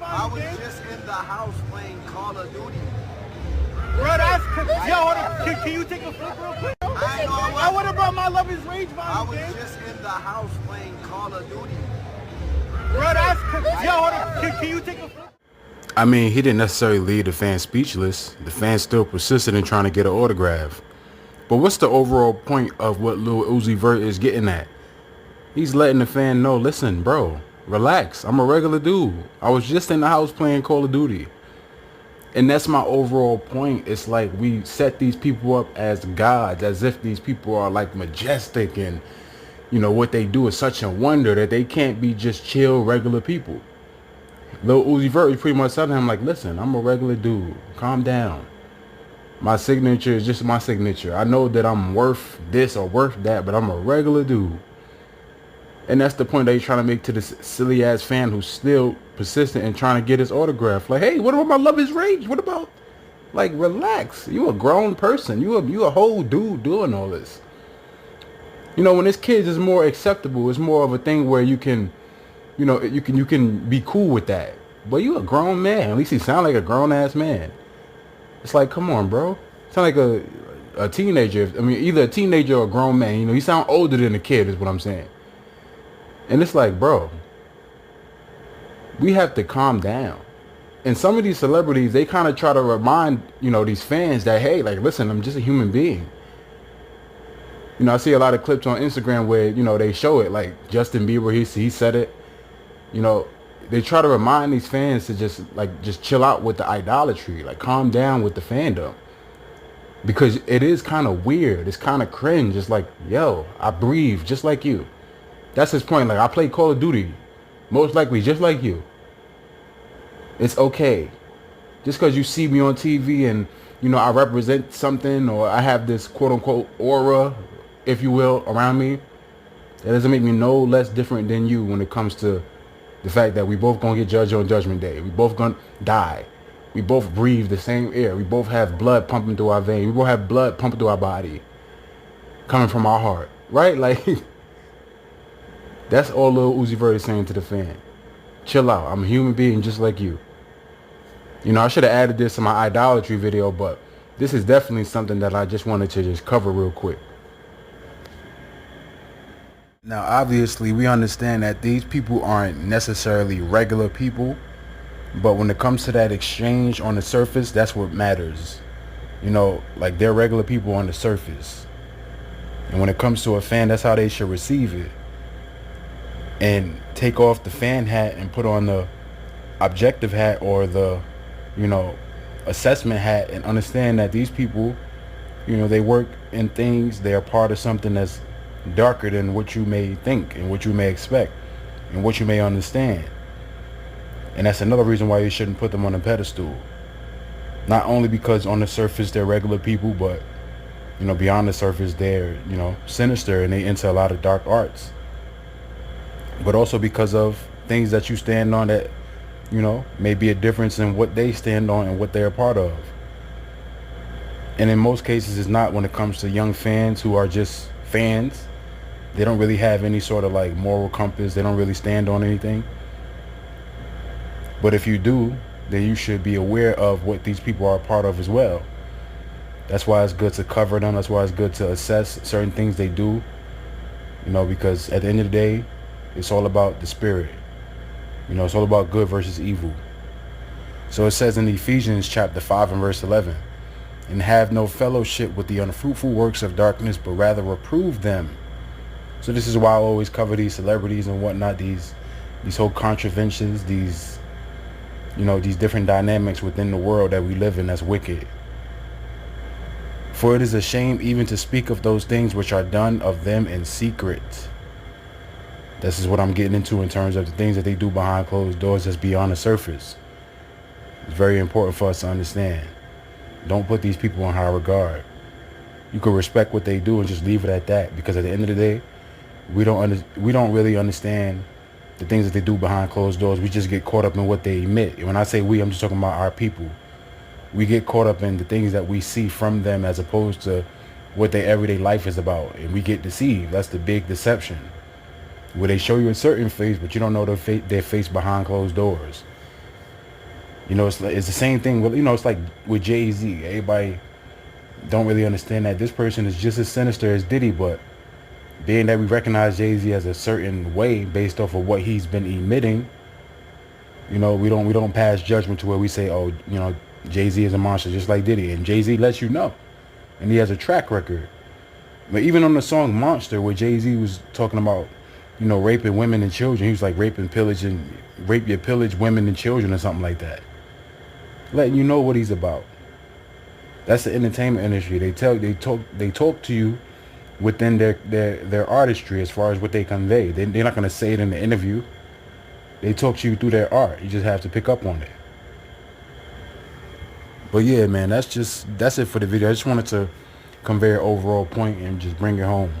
I was just in the house playing Call of Duty. Bro, that's yo. Hold on. Can you take a flip real quick? I would have brought my Love Is Rage volume. I was just in the house playing Call of Duty. Bro, that's yo. Hold on. Can you take a flip? I mean, he didn't necessarily leave the fans speechless. The fans still persisted in trying to get an autograph. But what's the overall point of what Lil Uzi Vert is getting at? He's letting the fan know, listen, bro, relax. I'm a regular dude. I was just in the house playing Call of Duty. And that's my overall point. It's like we set these people up as gods, as if these people are like majestic and, you know, what they do is such a wonder that they can't be just chill, regular people. Lil Uzi Vert is pretty much telling him like, listen, I'm a regular dude. Calm down. My signature is just my signature. I know that I'm worth this or worth that, but I'm a regular dude. And that's the point that he's trying to make to this silly ass fan who's still persistent in trying to get his autograph. Like, hey, what about my Love Is Rage? What about, like, relax. You a grown person. You a whole dude doing all this. You know, when it's kids, it's more acceptable. It's more of a thing where you can, you know, you can be cool with that. But you a grown man. At least he sound like a grown ass man. It's like, come on, bro. Sound like a teenager. I mean, either a teenager or a grown man. You know, you sound older than a kid is what I'm saying. And it's like, bro, we have to calm down. And some of these celebrities, they kind of try to remind, you know, these fans that, hey, like, listen, I'm just a human being. You know, I see a lot of clips on Instagram where, you know, they show it. Like Justin Bieber, he said it. You know, they try to remind these fans to just chill out with the idolatry. Like, calm down with the fandom. Because it is kind of weird. It's kind of cringe. It's like, yo, I breathe just like you. That's his point. Like, I play Call of Duty, most likely just like you. It's okay. Just because you see me on TV and, you know, I represent something or I have this quote-unquote aura, if you will, around me, that doesn't make me no less different than you when it comes to the fact that we both going to get judged on Judgment Day. We both going to die. We both breathe the same air. We both have blood pumping through our veins. We both have blood pumping through our body, coming from our heart. Right? Like... That's all Lil Uzi Vert is saying to the fan. Chill out. I'm a human being just like you. You know, I should have added this in my idolatry video, but this is definitely something that I just wanted to just cover real quick. Now, obviously, we understand that these people aren't necessarily regular people, but when it comes to that exchange on the surface, that's what matters. You know, like, they're regular people on the surface. And when it comes to a fan, that's how they should receive it. And take off the fan hat and put on the objective hat or the, you know, assessment hat and understand that these people, you know, they work in things, they are part of something that's darker than what you may think and what you may expect and what you may understand. And that's another reason why you shouldn't put them on a pedestal. Not only because on the surface they're regular people, but, you know, beyond the surface they're, you know, sinister and they into a lot of dark arts. But also because of things that you stand on that, you know, may be a difference in what they stand on and what they're a part of. And in most cases, it's not when it comes to young fans who are just fans. They don't really have any sort of like moral compass. They don't really stand on anything. But if you do, then you should be aware of what these people are a part of as well. That's why it's good to cover them. That's why it's good to assess certain things they do. You know, because at the end of the day, it's all about the spirit. You know, it's all about good versus evil. So it says in Ephesians chapter 5 and verse 11, and have no fellowship with the unfruitful works of darkness, but rather reprove them. So this is why I always cover these celebrities and whatnot, these whole contraventions, these, you know, these different dynamics within the world that we live in that's wicked. For it is a shame even to speak of those things which are done of them in secret. This is what I'm getting into in terms of the things that they do behind closed doors that's beyond the surface. It's very important for us to understand. Don't put these people in high regard. You can respect what they do and just leave it at that, because at the end of the day, we don't really understand the things that they do behind closed doors. We just get caught up in what they emit. And when I say we, I'm just talking about our people. We get caught up in the things that we see from them as opposed to what their everyday life is about, and we get deceived. That's the big deception, where they show you a certain face, but you don't know their face behind closed doors. You know, it's the same thing with, you know, it's like with Jay-Z. Everybody don't really understand that this person is just as sinister as Diddy, but being that we recognize Jay-Z as a certain way based off of what he's been emitting, you know, we don't pass judgment to where we say, oh, you know, Jay-Z is a monster just like Diddy, and Jay-Z lets you know, and he has a track record. But even on the song Monster, where Jay-Z was talking about, you know, raping women and children, he was like rape your pillage women and children or something like that, letting you know what he's about. That's the entertainment industry. They talk to you within their artistry as far as what they convey. They're not going to say it in the interview. They talk to you through their art. You just have to pick up on it. But yeah, man, that's it for the video. I just wanted to convey an overall point and just bring it home.